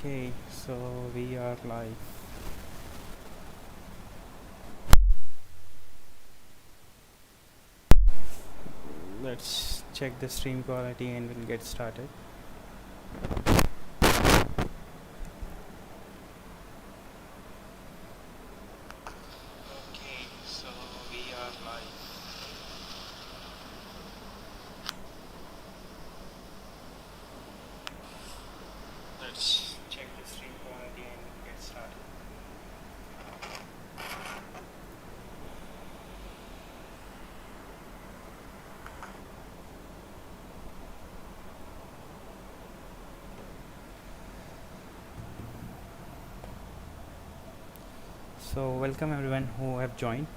Okay, so we are live. Let's check the stream quality and we'll get started. Okay, so we are live. Let's check the stream quality and we'll get started. So welcome everyone who have joined.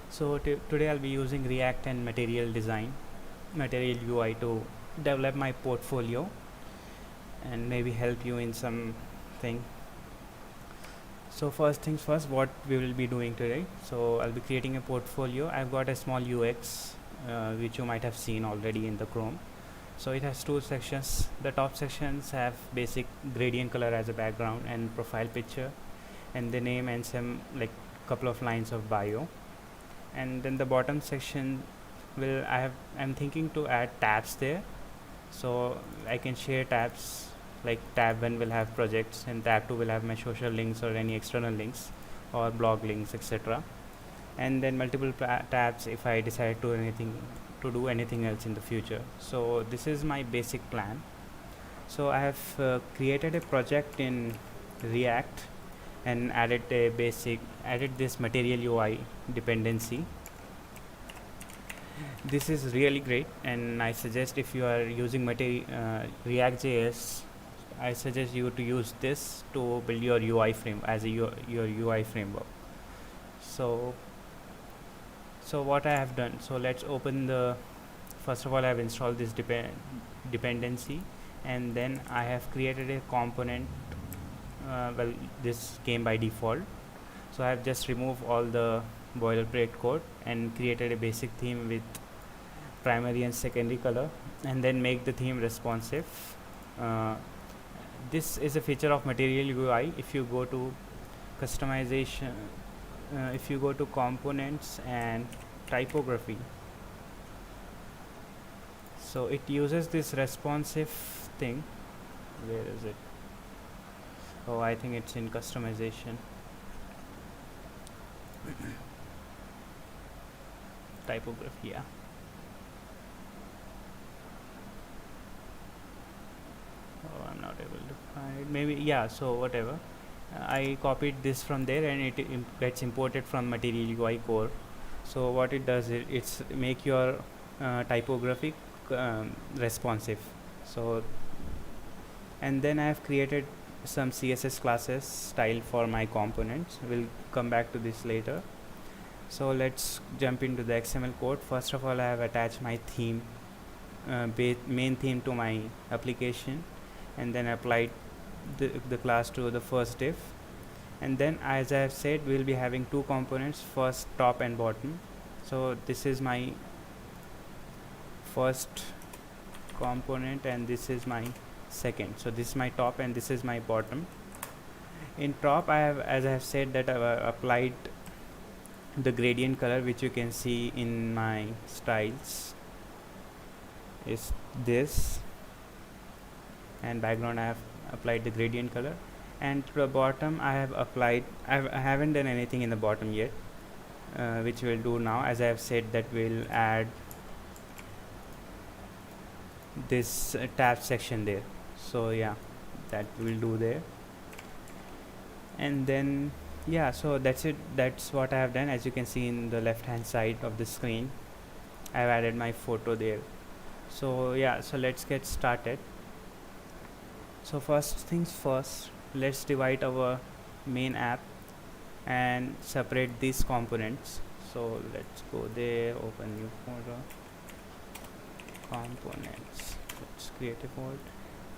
So today I'll be using React and Material UI to develop my portfolio and maybe help you in something. So first things first, what we will be doing today. So I'll be creating a portfolio. I've got a small UX which you might have seen already in the Chrome. So it has two sections. The top sections have basic gradient color as a background and profile picture and the name and some like couple of lines of bio. And then the bottom section I'm thinking to add tabs there. So I can share tabs, like tab 1 will have projects and tab 2 will have my social links or any external links or blog links, etc. And then multiple tabs if I decide to do anything else in the future. So this is my basic plan. So I have created a project in React and added this MaterialUI dependency. This is really great, and I suggest if you are using ReactJS, I suggest you to use this to build your UI frame as your UI framework. So what I have done, so let's open first of all I have installed this dependency, and then I have created a component. Well, this came by default, so I have just removed all the boilerplate code and created a basic theme with primary and secondary color, and then make the theme responsive. This is a feature of MaterialUI. If you go to customization, if you go to components and typography, so it uses this responsive thing. Where is it? Oh, I think it's in customization. Typography, yeah. Oh, I'm not able to find it. Maybe, yeah, so whatever. I copied this from there and it gets imported from MaterialUI core. So what it does is it's make your typography responsive. So, and then I have created some CSS classes style for my components. We'll come back to this later. So let's jump into the XML code. First of all, I have attached my theme, main theme to my application, and then applied the class to the first div. And then, as I have said, we'll be having two components, first top and bottom. So this is my first component and this is my second. So this is my top and this is my bottom. In top, as I have said, that I have applied the gradient color, which you can see in my styles is this, and background I have applied the gradient color. And to the bottom I haven't done anything in the bottom yet, which we'll do now. As I have said that we'll add this tab section there. So yeah, that we'll do there. And then yeah, so that's it. That's what I have done. As you can see in the left hand side of the screen, I have added my photo there. So yeah, so let's get started. So first things first, let's divide our main app and separate these components. So let's go there, open new folder, components. Let's create a folder,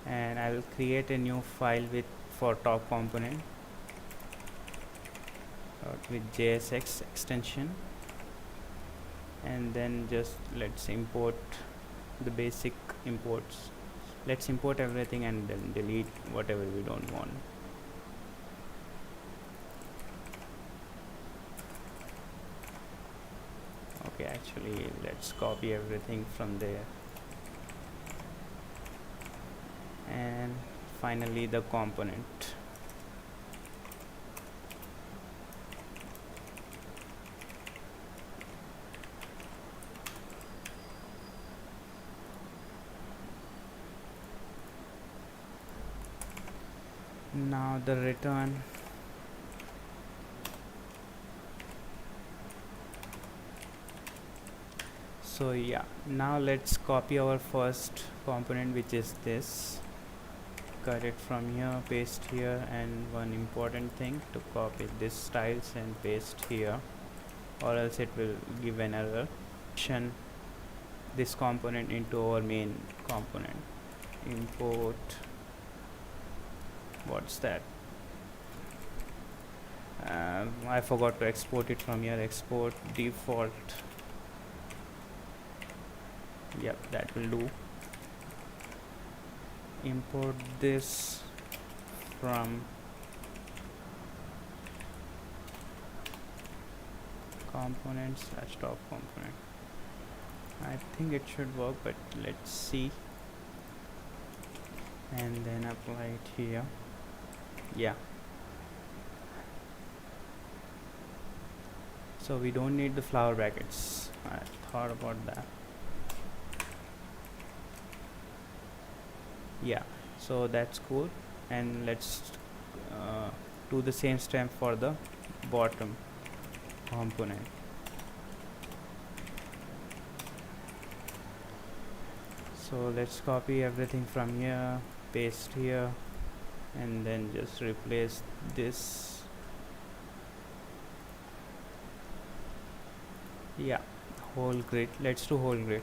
and I will create a new file for top component with JSX extension, and then just let's import the basic imports. Let's import everything and then delete whatever we don't want. Okay, actually let's copy everything from there. And finally the component. Now the return. So yeah, now let's copy our first component, which is this. Cut it from here, paste here, and one important thing, to copy this styles and paste here, or else it will give an error. This component into our main component. Import, what's that? I forgot to export it from here. Export default. Yep, that will do. Import this from components / top component. I think it should work, but let's see. And then apply it here. Yeah. So we don't need the flower brackets. I thought about that. Yeah, so that's cool. And let's do the same step for the bottom component. So let's copy everything from here, paste here, and then just replace this. Yeah, whole grid. Let's do whole grid.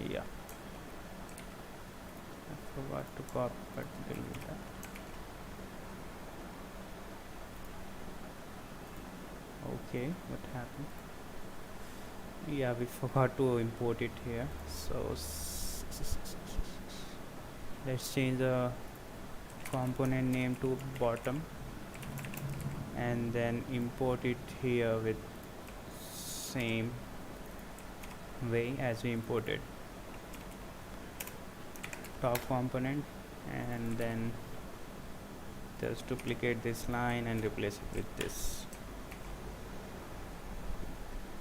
Yeah, I forgot to copy, but delete that. Okay, what happened? Yeah, we forgot to import it here. So let's change the component name to bottom, and then import it here with same way as we imported top component, and then just duplicate this line and replace it with this.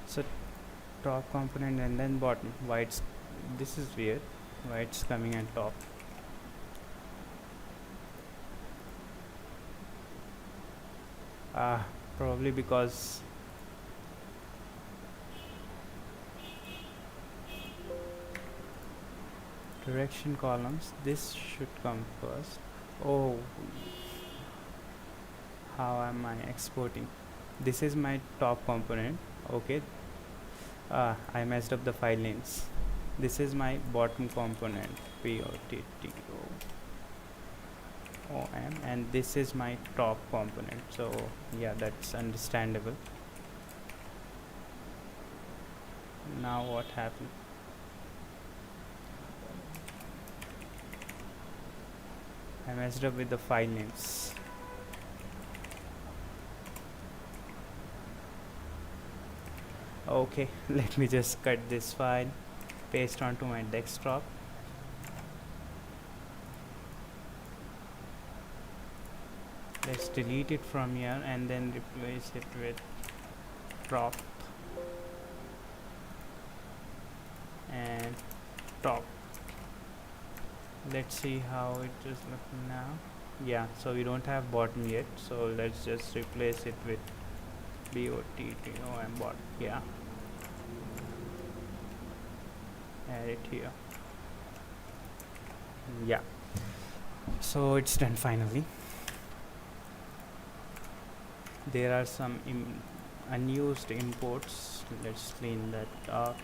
So top component and then bottom. Why it's, this is weird, why it's coming at top. Probably because direction columns, this should come first. Oh, how am I exporting? This is my top component. Okay, I messed up the file names. This is my bottom component, POTTOOM, and this is my top component. So yeah, that's understandable. Now what happened? I messed up with the file names. Okay, let me just cut this file, paste onto my desktop. Let's delete it from here and then replace it with prop and top. Let's see how it is looking now. Yeah, so we don't have bottom yet, so let's just replace it with BOTTOM bottom. Yeah, add it here. Yeah, so it's done finally. There are some unused imports. Let's clean that up.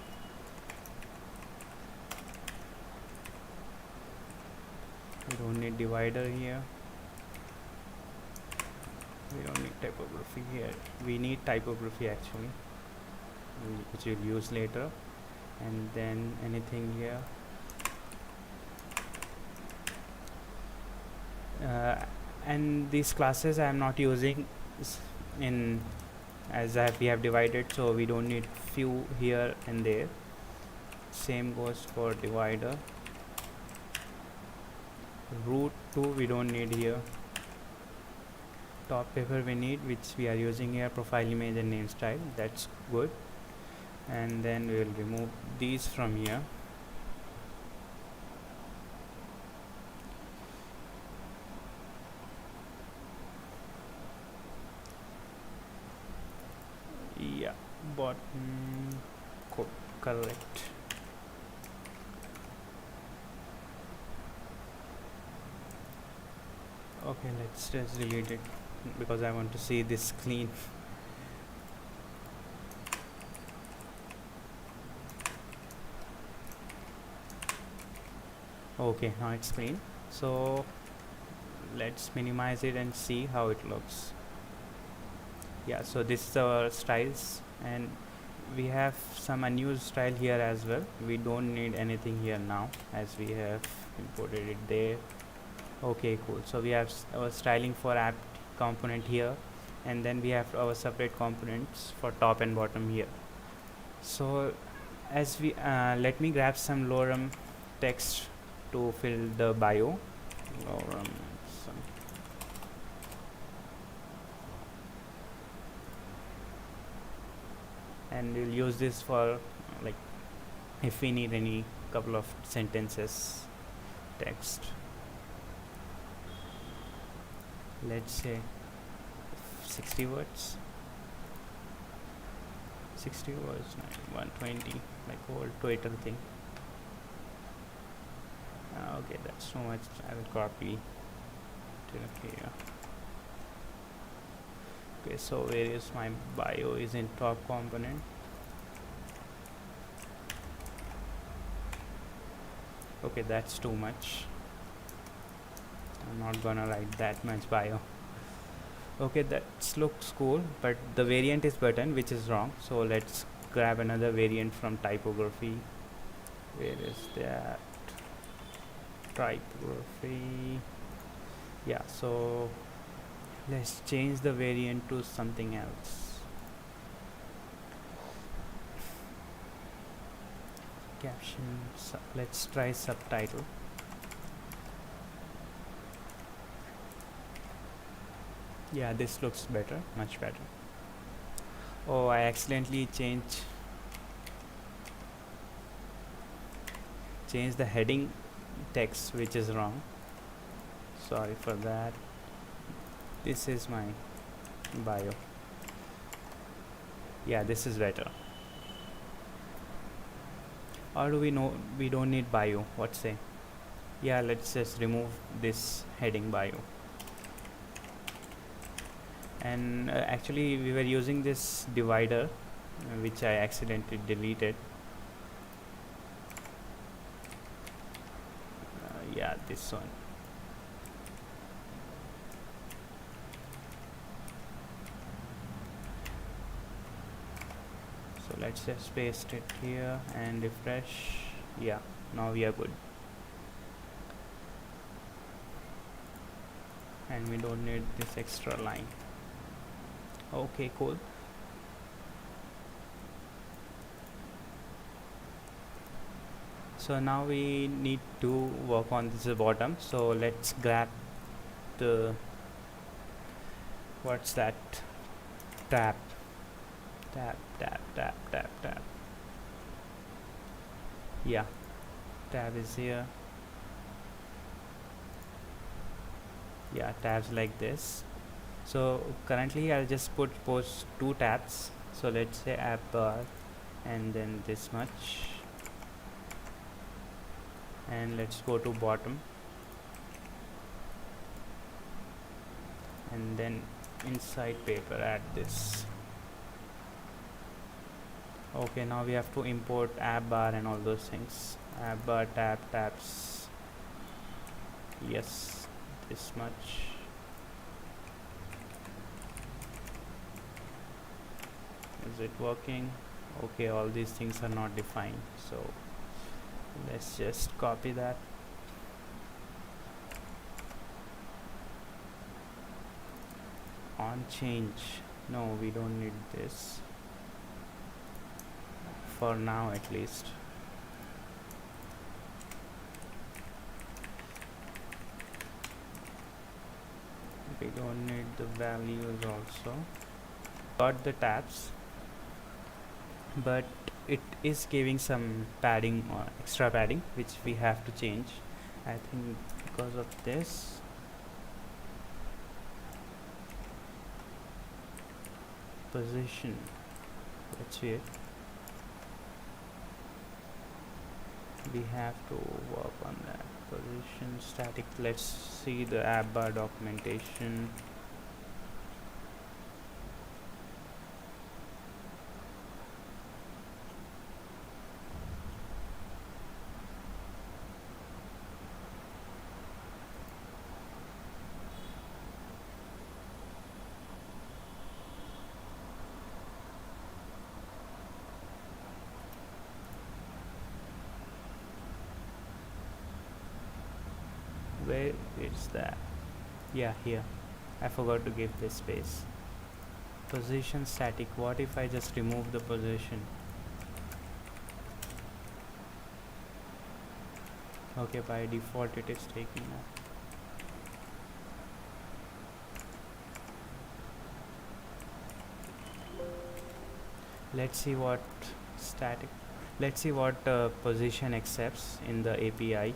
We don't need divider here. We don't need typography here. We need typography actually. which we'll use later, and then anything here. And these classes I am not using in as we have divided, so we don't need few here and there. Same goes for divider. Root 2 we don't need here. Top paper we need, which we are using here. Profile image and name style, that's good. And then we will remove these from here. Yeah, bottom correct. Okay, let's just delete it because I want to see this clean. Okay, now it's clean. So let's minimize it and see how it looks. Yeah, so this is our styles, and we have some unused style here as well. We don't need anything here now as we have imported it there. Okay, cool. So we have our styling for app component here, and then we have our separate components for top and bottom here. So as we let me grab some lorem text to fill the bio. Lorem and we'll use this for like if we need any couple of sentences text. Let's say 60 words. 60 words, 120, like old Twitter thing. Okay, that's so much. I will copy to here. Okay, so where is my bio? Is in top component. Okay, that's too much. I'm not gonna write that much bio. Okay, that looks cool, but the variant is button, which is wrong. So let's grab another variant from typography. Where is that? Typography. Yeah, so let's change the variant to something else. Caption, let's try subtitle. Yeah, this looks better, much better. Oh, I accidentally changed the heading text, which is wrong. Sorry for that. This is my bio. Yeah, this is better. Or do we know we don't need bio? What say? Yeah, let's just remove this heading bio. And actually we were using this divider, which I accidentally deleted. Yeah, this one. So let's just paste it here and refresh. Yeah, now we are good. And we don't need this extra line. Okay, cool. So now we need to work on this bottom. So let's grab the, what's that, tab. Yeah, tab is here. Yeah, tabs like this. So currently I'll just post two tabs. So let's say app bar and then this much, and let's go to bottom, and then inside paper add this. Okay, now we have to import app bar and all those things. App bar, tabs. Yes, this much. Is it working? Okay, all these things are not defined, so let's just copy that. On change, no, we don't need this for now at least. We don't need the values also. Got the tabs, but it is giving some padding or extra padding which we have to change, I think, because of this. Position, that's weird. We have to work on that. Position static, let's see the app bar documentation. Where is that? Yeah, here. I forgot to give this space. Position static, what if I just remove the position? Okay, by default it is taking that. Let's see what static, let's see what position accepts in the API.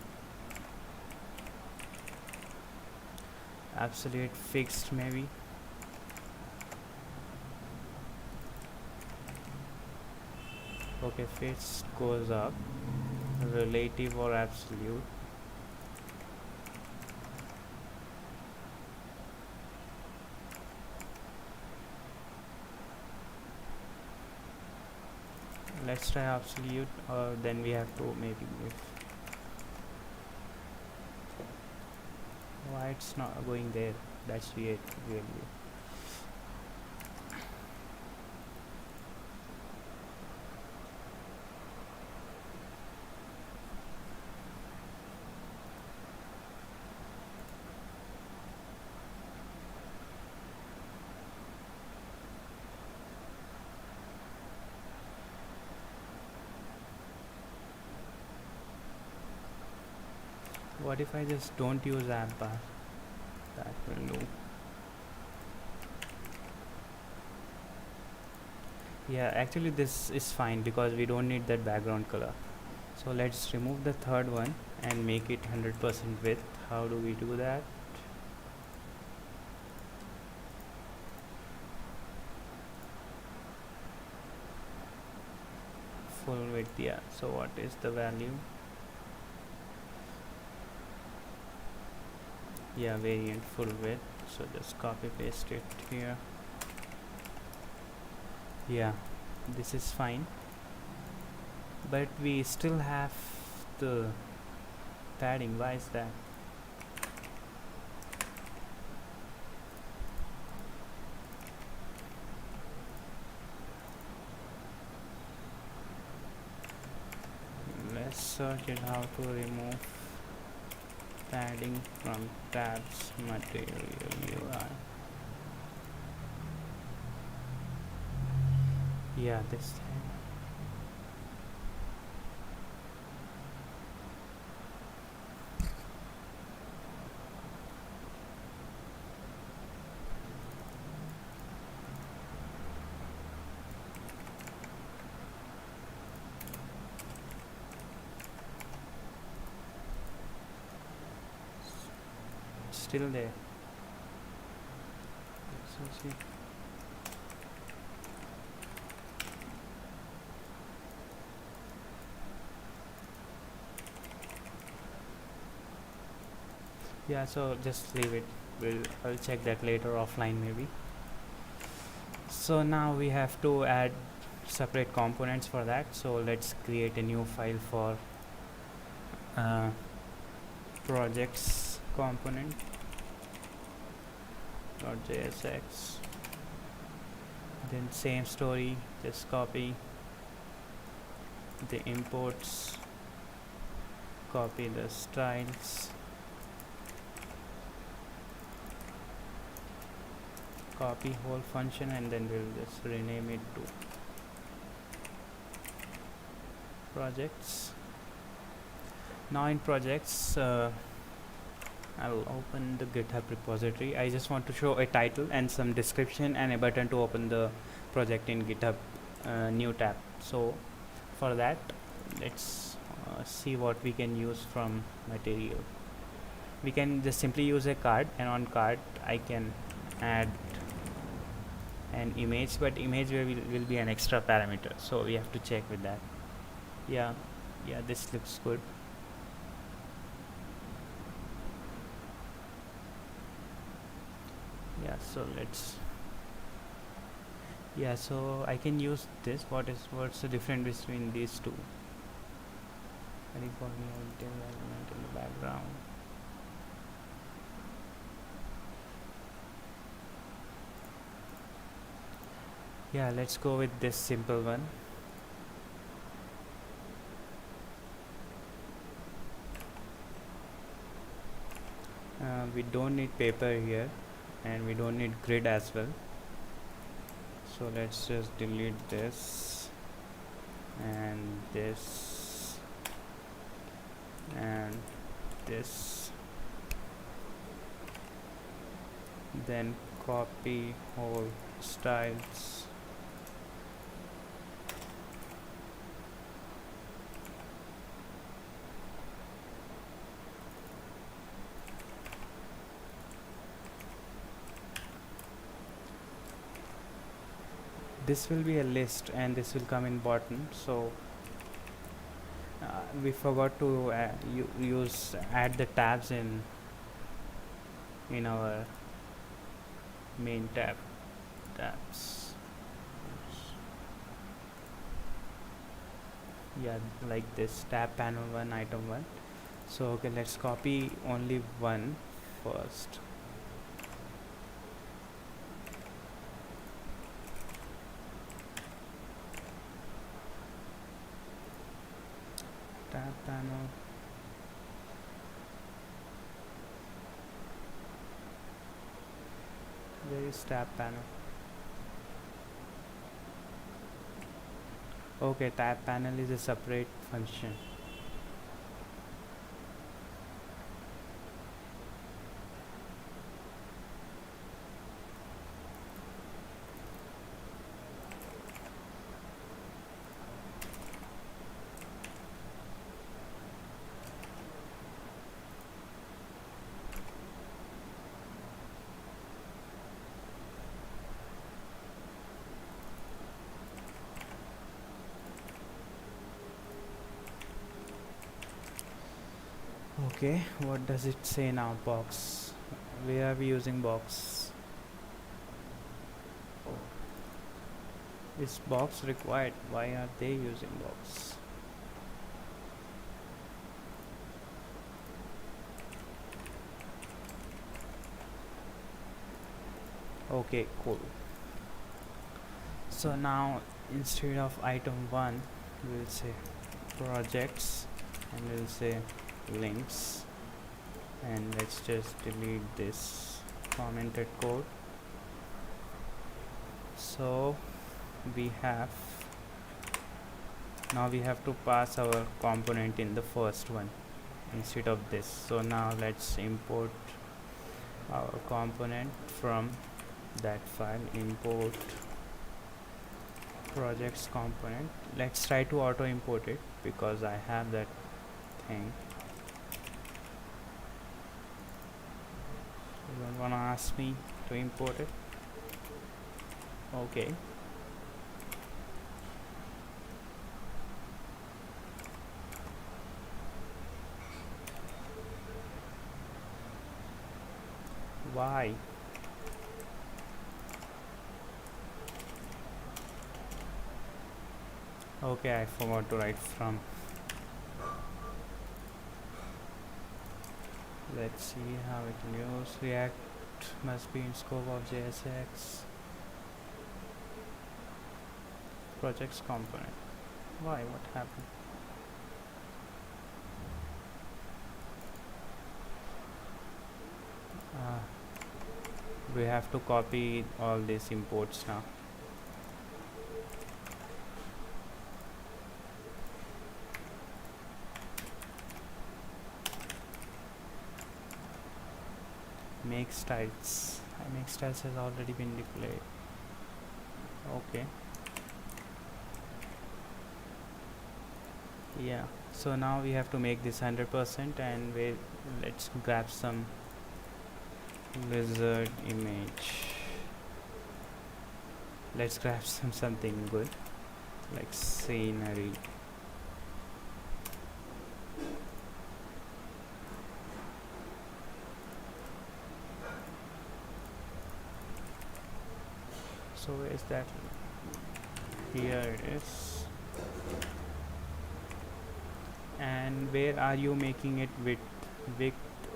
Absolute fixed maybe. Okay, fixed goes up. Relative or absolute. Let's try absolute, or then we have to maybe if why it's not going there, that's weird really. What if I just don't use app bar? That will do. Yeah, actually this is fine because we don't need that background color. So let's remove the third one and make it 100% width. How do we do that? Full width, yeah. So what is the value? Yeah, variant full width. So just copy paste it here. Yeah, this is fine, but we still have the padding. Why is that? Let's search it how to remove padding from tabs MaterialUI. Yeah, this time. Still there. Let's see. Yeah, so just leave it. I'll check that later offline maybe. So now we have to add separate components for that. So let's create a new file for projects component .jsx. Then same story, just copy the imports, copy the styles, copy whole function, and then we'll just rename it to projects. Now in projects, I'll open the GitHub repository. I just want to show a title and some description and a button to open the project in GitHub new tab. So for that, let's see what we can use from Material. We can just simply use a card, and on card I can add an image, but image will be an extra parameter, so we have to check with that. Yeah, this looks good. So I can use this. What's the difference between these two? Ready for me element in the background. Yeah, let's go with this simple one. We don't need paper here, and we don't need grid as well. So let's just delete this and this and this, then copy whole styles, this will be a list and this will come in bottom. So we forgot to add the tabs in our main tabs. Yeah, like this, tab panel 1, item 1. So okay, let's copy only one first. Tab panel, there is tab panel. Okay, tab panel is a separate function. Okay, what does it say now? Box. Where are we using box? Is box required? Why are they using box? Okay, cool. So now instead of item 1, we'll say projects, and we'll say links, and let's just delete this commented code. So we have to pass our component in the first one instead of this. So now let's import our component from that file, import projects component. Let's try to auto import it because I have that thing. You don't wanna ask me to import it. Okay. Why? Okay, I forgot to write from. Let's see how it will use. React must be in scope of JSX projects component. Why? What happened? Uh, we have to copy all these imports now. Make styles. Make styles has already been deployed. Okay. Yeah. So now we have to make this 100%, and let's grab some wizard image. Let's grab something good like scenery. So where is that? Here it is. And where are you making it width?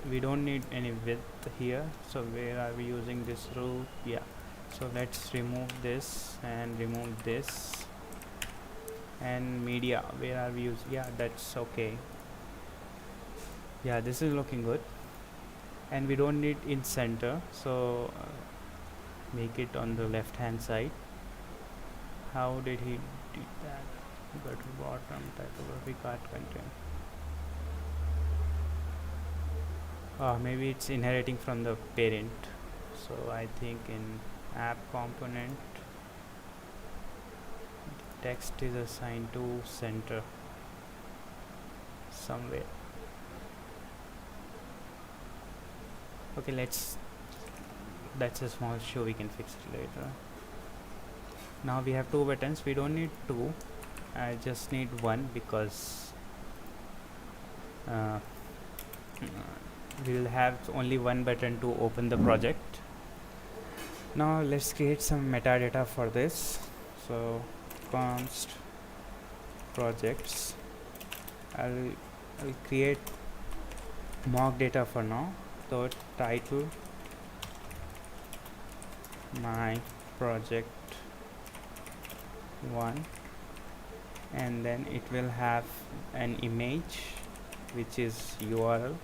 We don't need any width here, so where are we using this rule? Yeah, so let's remove this and remove this. And media, where are we using? Yeah, that's okay. Yeah, this is looking good. And we don't need in center, so make it on the left hand side. How did he do that? Go to bottom, typography, card content. Maybe it's inheriting from the parent. So I think in app component, text is assigned to center somewhere. Okay, that's a small issue, we can fix it later. Now we have 2 buttons. We don't need 2, I just need 1 because we'll have only 1 button to open the project. Now let's create some metadata for this. So const projects, I'll create mock data for now. So title my project 1, and then it will have an image which is URL.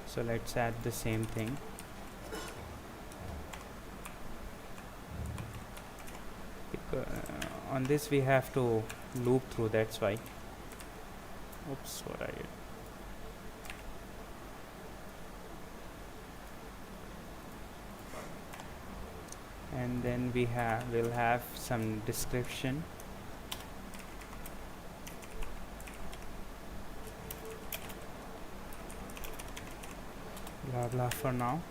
So let's add the same thing. On this we have to loop through, that's why. Oops, what I did. And then we'll have some description. Blah blah for now.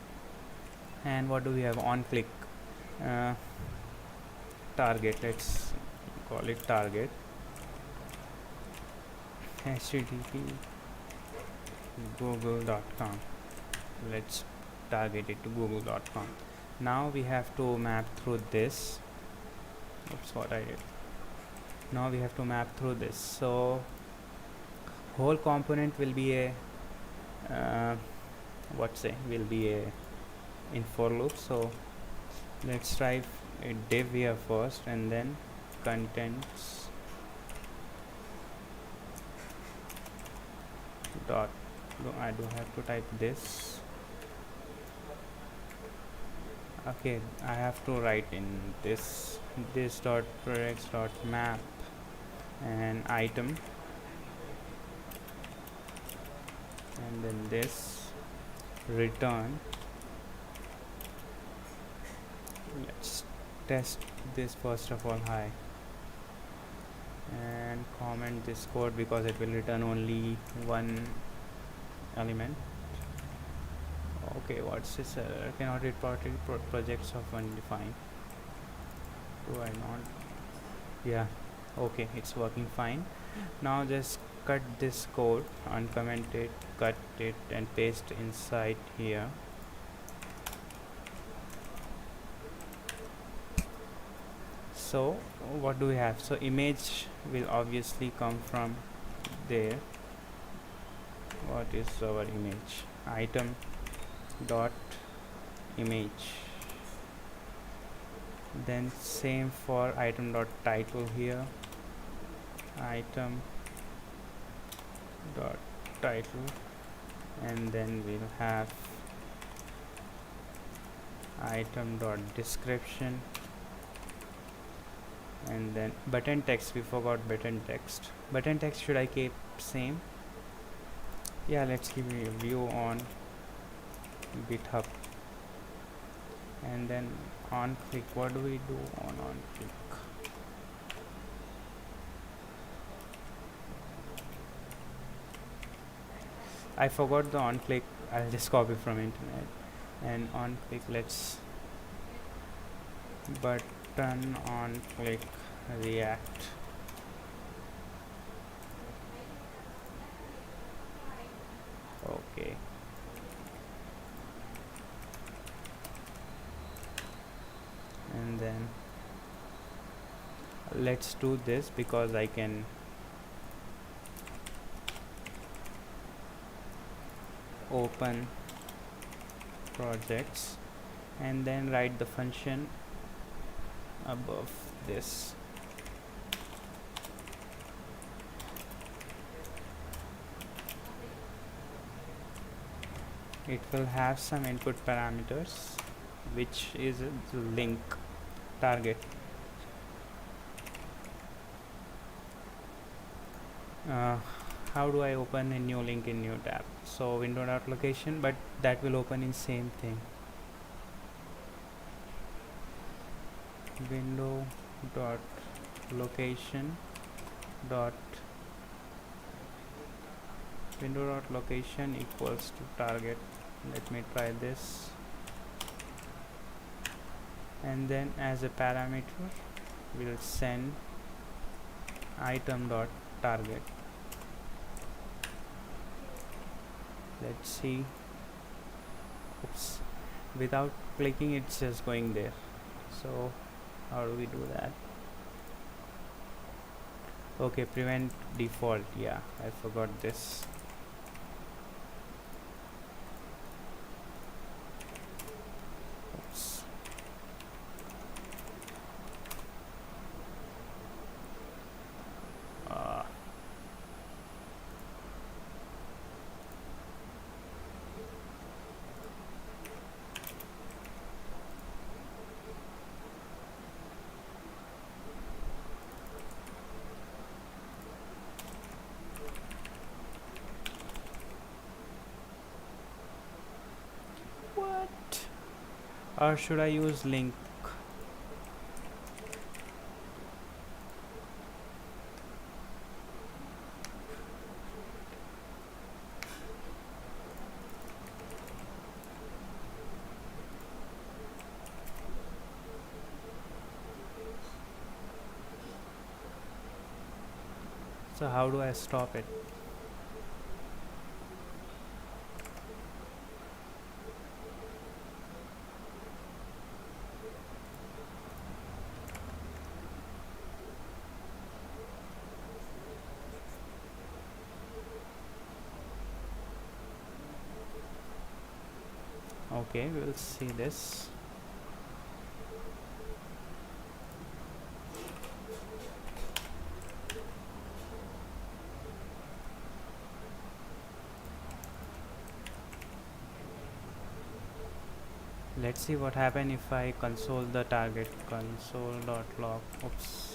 And what do we have? On click target, let's call it target. http google.com, let's target it to google.com. Now we have to map through this. Oops, what I did. Now we have to map through this. So whole component will be a will be a in for loop. So let's try a div here first, and then contents dot. I do have to type this. Okay, I have to write in this dot products dot map and item, and then this return. Let's test this first of all. Hi, and comment this code because it will return only 1 element. Okay, what's this? Cannot report projects of undefined. Do I not? Yeah, okay, it's working fine. Now just cut this code, uncomment it, cut it, and paste inside here. So what do we have? So image will obviously come from there. What is our image? Item dot image. Then same for item dot title here. item dot title, and then we'll have item dot description, and then button text. We forgot button text. Button text should I keep same? Yeah, let's give a view on GitHub. And then on click, what do we do on click? I forgot the on click. I'll just copy from internet. And on click, let's button on click React. Okay. And then let's do this because I can open projects and then write the function above this. It will have some input parameters, which is the link target. How do I open a new link in new tab? So window dot location, but that will open in same thing. Window dot location dot window dot location equals to target. Let me try this. And then as a parameter we'll send item dot target. Let's see. Oops, without clicking it's just going there. So how do we do that? Okay, prevent default. Yeah, I forgot this. Oops. What? Or should I use link? So how do I stop it? Okay, we'll see this. Let's see what happens if I console the target. Console.log. Oops.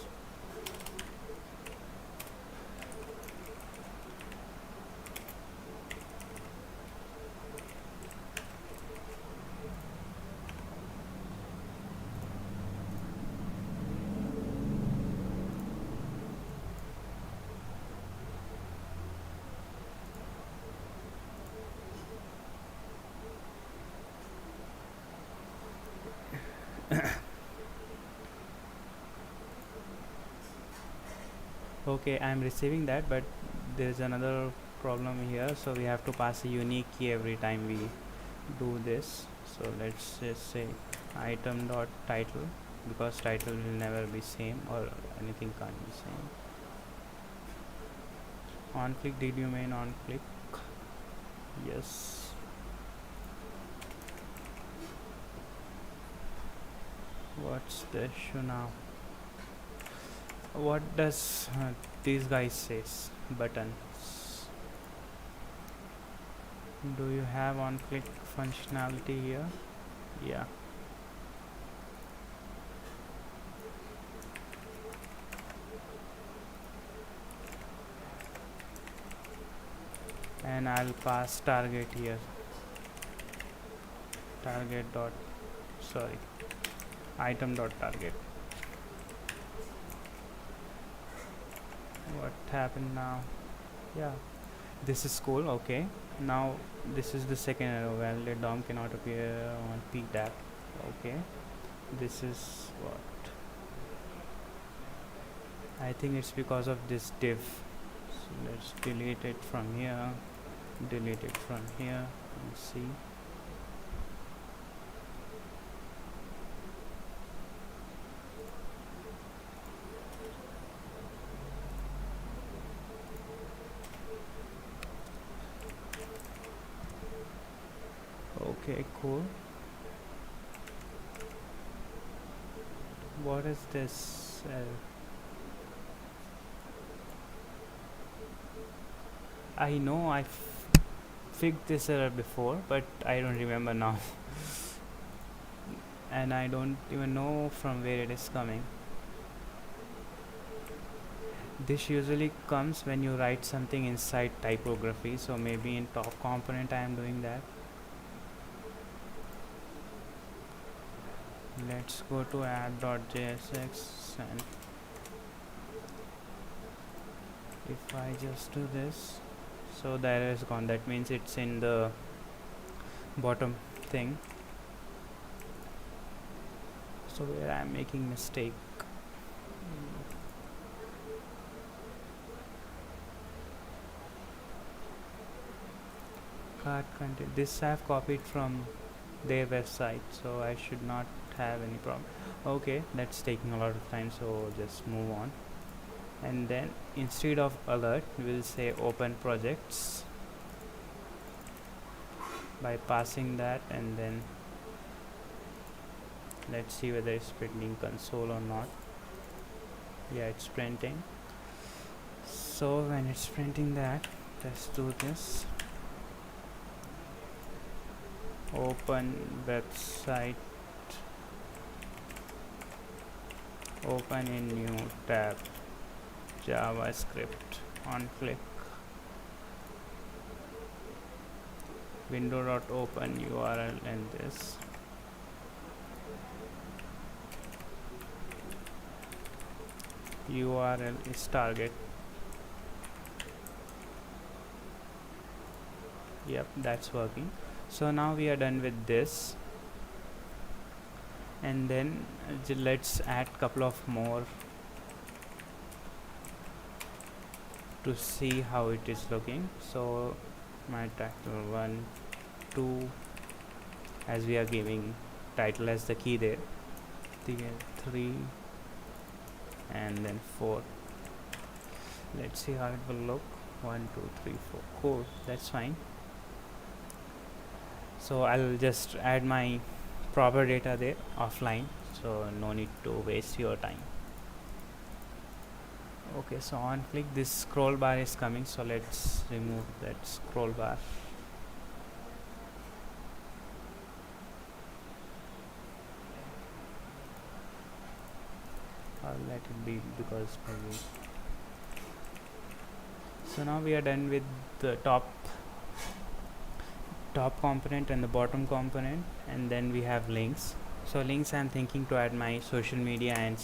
Okay, I'm receiving that, but there's another problem here. So we have to pass a unique key every time we do this. So let's just say item dot title, because title will never be same, or anything can't be same. On click, did you mean on click? Yes. What's the issue now? what does these guys says? Buttons. Do you have on click functionality here? Yeah. And I'll pass target here. Target dot, sorry, item dot target. What happened now? Yeah, this is cool. Okay, now this is the second error. Validate DOM cannot appear on peak app. Okay, this is what I think it's because of this div. So let's delete it from here, delete it from here, and see. Okay, cool. What is this? I know I fixed this error before, but I don't remember now. And I don't even know from where it is coming. This usually comes when you write something inside typography, so maybe in top component I am doing that. Let's go to app.jsx, and if I just do this, so the error is gone. That means it's in the bottom thing, so where I am making mistake. Cart content, this I have copied from their website, so I should not have any problem. Okay, that's taking a lot of time, so just move on. And then instead of alert, we'll say open projects by passing that, and then let's see whether it's printing console or not. Yeah, it's printing. So when it's printing that, let's do this. Open website, open in new tab, JavaScript, on click, window.open URL, and this. URL is target. Yep, that's working. So now we are done with this, and then let's add couple of more to see how it is looking. So my title 1, 2, as we are giving title as the key there, 3, and then 4. Let's see how it will look. 1, 2, 3, 4. Cool, that's fine. So I'll just add my proper data there offline, so no need to waste your time. Okay, so on click, this scroll bar is coming, so let's remove that scroll bar. I'll let it be, because maybe. So now we are done with the top component and the bottom component, and then we have links. So links, I'm thinking to add my social media and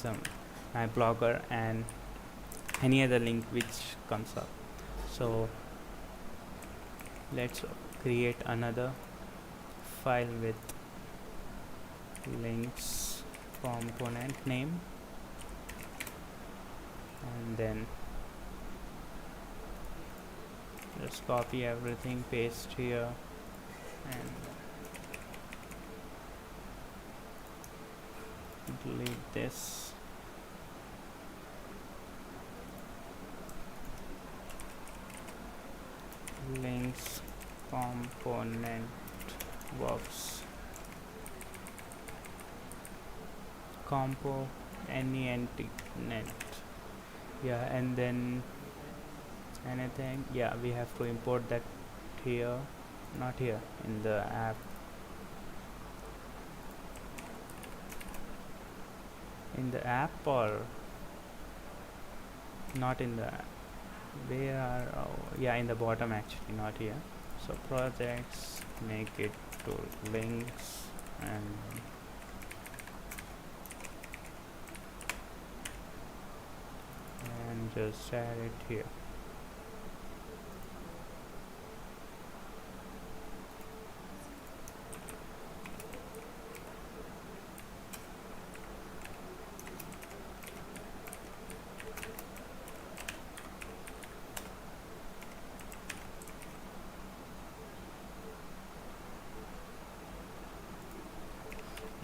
my blogger and any other link which comes up. So let's create another file with links component name, and then just copy everything, paste here, and delete this. Links component works compo net. Yeah, and then anything, yeah, we have to import that here, not here, in the app, or not in the app. Where are, oh, yeah, in the bottom actually, not here. So projects, make it to links, and just add it here.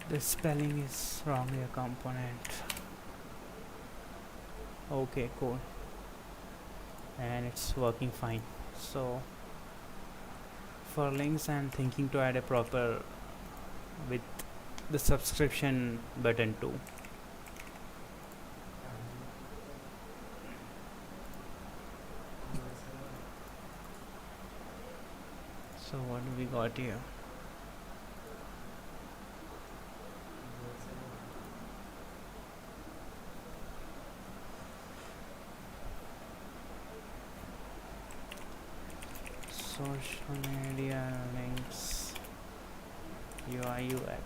The spelling is wrong here, component. Okay, cool, and it's working fine. So for links, I'm thinking to add a proper with the subscription button too. So what do we got here? Social media links, UI UX.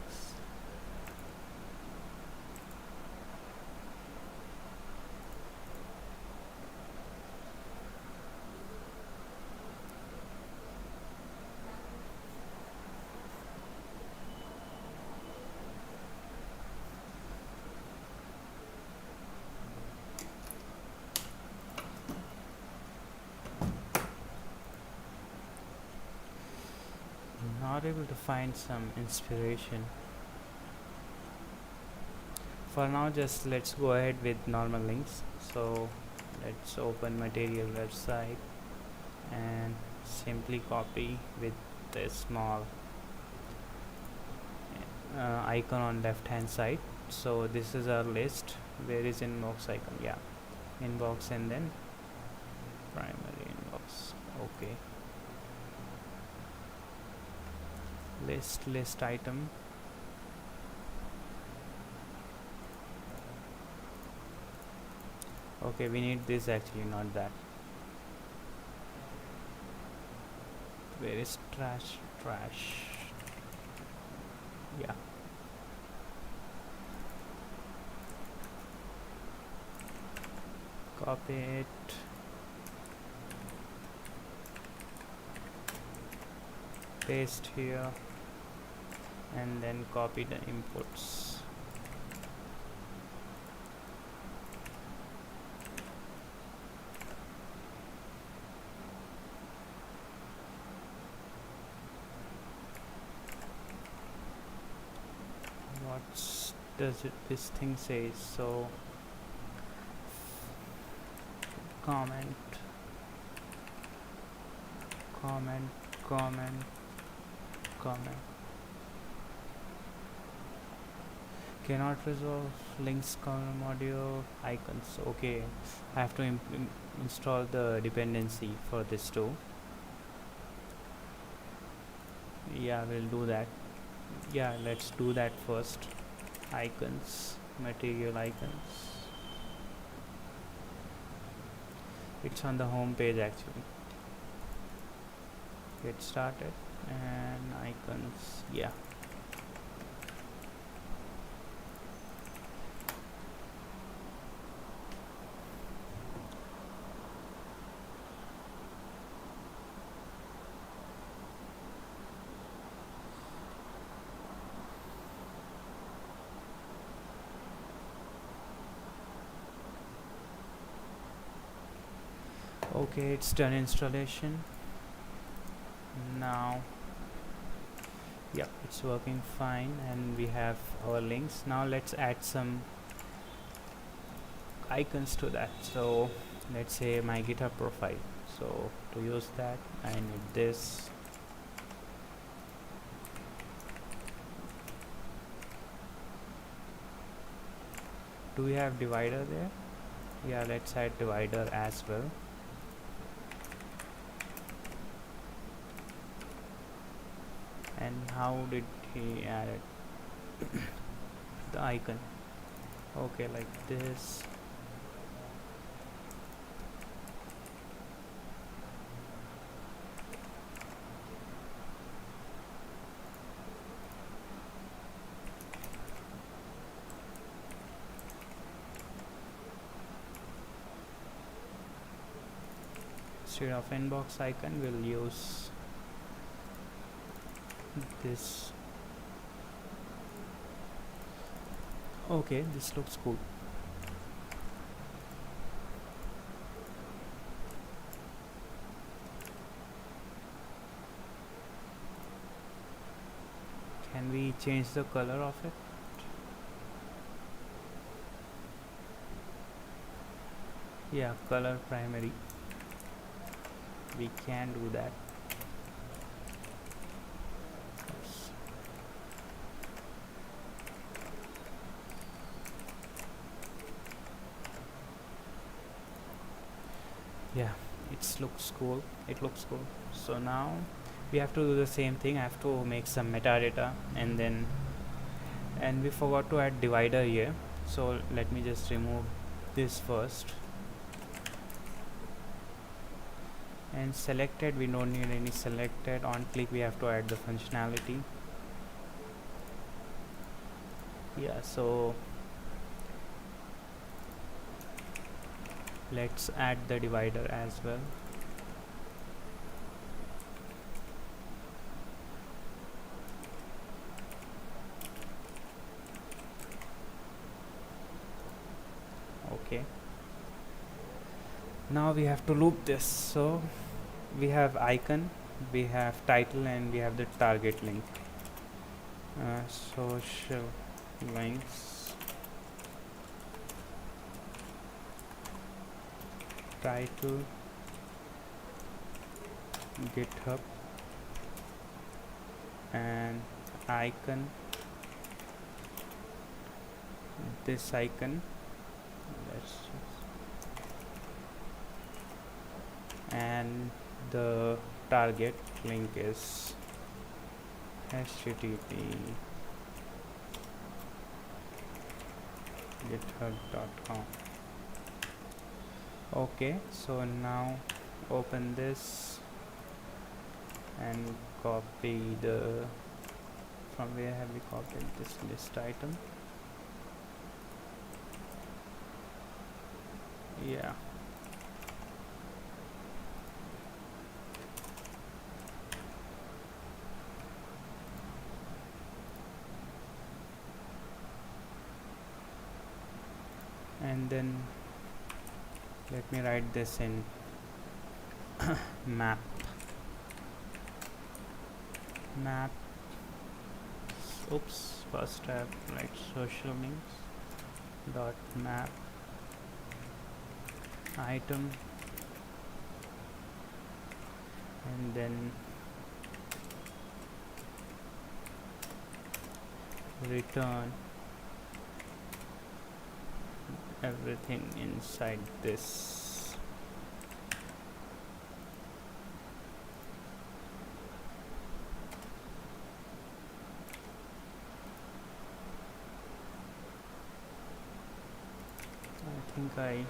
Not able to find some inspiration. For now, just let's go ahead with normal links. So let's open material website and simply copy with the small icon on left hand side. So this is our list. Where is inbox icon? Yeah, inbox, and then primary inbox. Okay, list item. Okay, we need this actually, not that. Where is trash? Yeah, copy it, paste here, and then copy the inputs. What does this thing say? So comment, cannot resolve links module icons. Okay, I have to install the dependency for this too. Yeah, we'll do that. Yeah, let's do that first. Icons, material icons. It's on the home page actually. Get started and icons. Yeah, okay, it's done installation now. Yep, it's working fine, and we have our links. Now let's add some icons to that. So let's say my GitHub profile. So to use that, I need this. Do we have divider there? Yeah, let's add divider as well. And how did he add it? The icon. Okay, like this. Instead of inbox icon, we'll use this. Okay, this looks cool. Can we change the color of it? Yeah, color primary. We can do that. Oops. Yeah, it looks cool. So now we have to do the same thing. I have to make some metadata, and we forgot to add divider here, so let me just remove this first. And selected, we don't need any selected. On click, we have to add the functionality. Yeah, so let's add the divider as well. Okay, now we have to loop this. So we have icon, we have title, and we have the target link. Social links, title, GitHub, and icon, this icon. Let's just, and the target link is http github.com. Okay, so now open this and copy the, from where have we copied this list item? Yeah, and then let me write this in map. Oops, first I have to write social links dot map item, and then return everything inside this. I think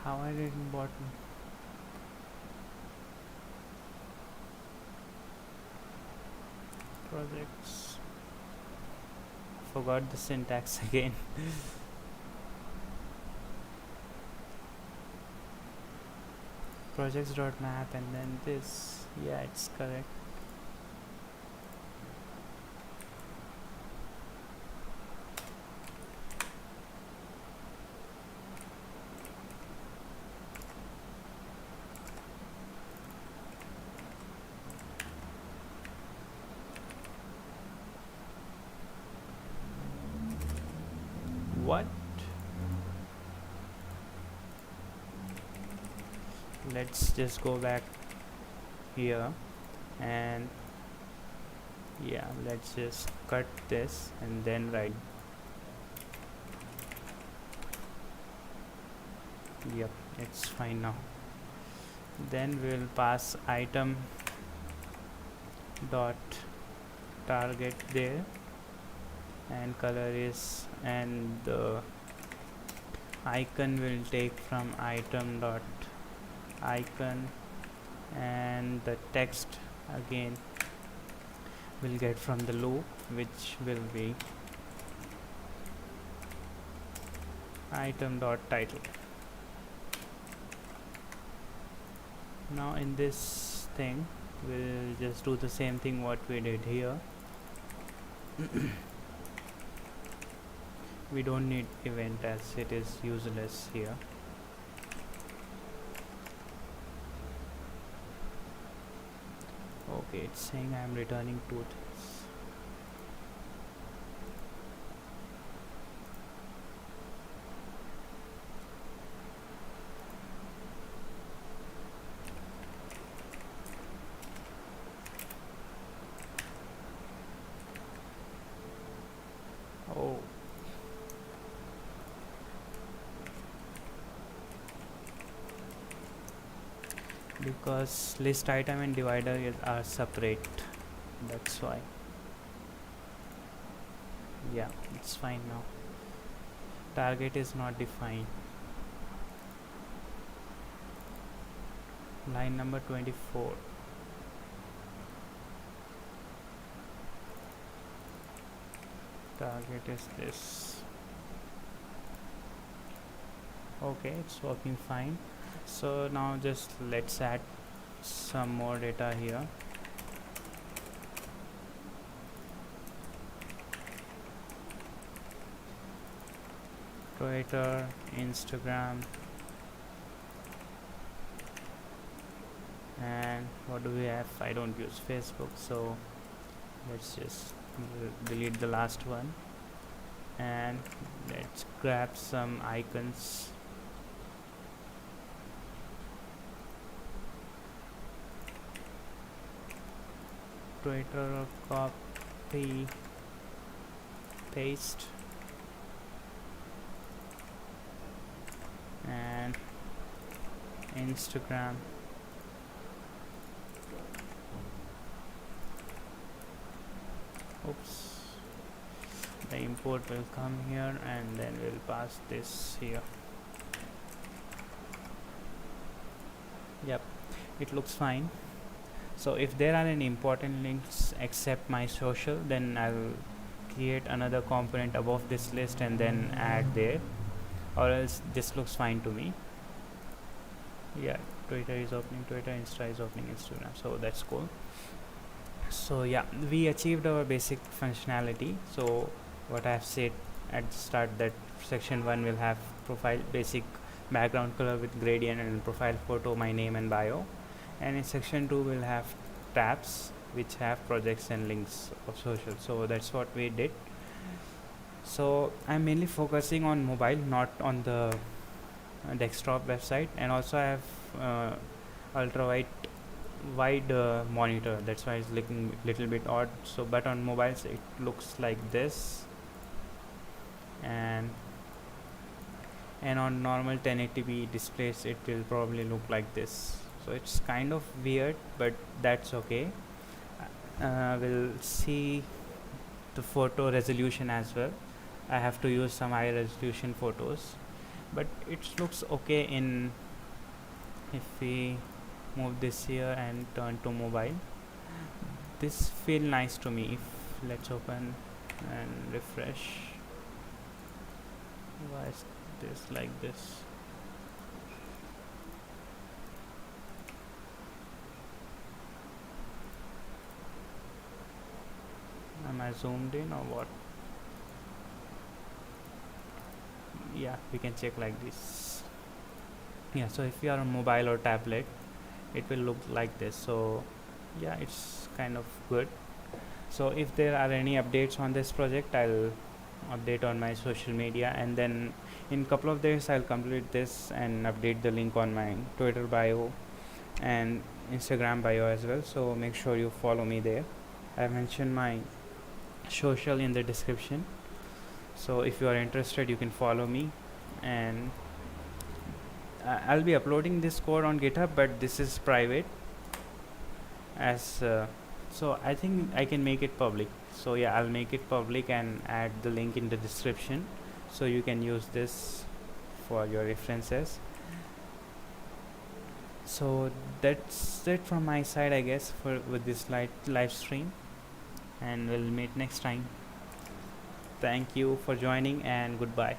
how I did in bottom. Projects, forgot the syntax again. Projects.map and then this. Yeah, it's correct. what? Let's just go back here and yeah, let's just cut this and then write. Yep, it's fine now. Then we'll pass item dot target there, and color is, and the icon will take from item dot icon, and the text again will get from the loop, which will be item dot title. Now in this thing we'll just do the same thing what we did here. We don't need event as it is useless here. Okay, it's saying I'm returning two things. Oh, because list item and divider are separate, that's why. Yeah, it's fine now. Target is not defined. Line number 24. Target is this. Okay, it's working fine. So now just let's add some more data here. Twitter, Instagram, and what do we have? I don't use Facebook, so let's just delete the last one, and let's grab some icons. Twitter, copy, paste, and Instagram. Oops, the import will come here and then we'll pass this here. Yep, it looks fine. So if there are any important links except my social, then I'll create another component above this list and then add there, or else this looks fine to me. Yeah, Twitter is opening Twitter, Insta is opening Instagram, so that's cool. So yeah, we achieved our basic functionality. So what I have said at the start, that section 1 will have profile, basic background color with gradient, and profile photo, my name and bio, and in section 2 we'll have tabs which have projects and links of social. So that's what we did. So I'm mainly focusing on mobile, not on the desktop website, and also I have ultra wide monitor, that's why it's looking little bit odd. So but on mobiles it looks like this, and on normal 1080p displays it will probably look like this. So it's kind of weird, but that's okay. We'll see the photo resolution as well. I have to use some high resolution photos, but it looks okay in, if we move this here and turn to mobile, this feel nice to me. If let's open and refresh, why is this like this? Am I zoomed in or what? Yeah, we can check like this. Yeah, so if you are on mobile or tablet, it will look like this. So yeah, it's kind of good. So if there are any updates on this project, I'll update on my social media, and then in couple of days I'll complete this and update the link on my Twitter bio and Instagram bio as well, so make sure you follow me there. I mentioned my social in the description, so if you are interested you can follow me. And I'll be uploading this code on GitHub, but this is private, as so I think I can make it public. So yeah, I'll make it public and add the link in the description, so you can use this for your references. So that's it from my side, I guess, for with this live stream, and we'll meet next time. Thank you for joining, and goodbye.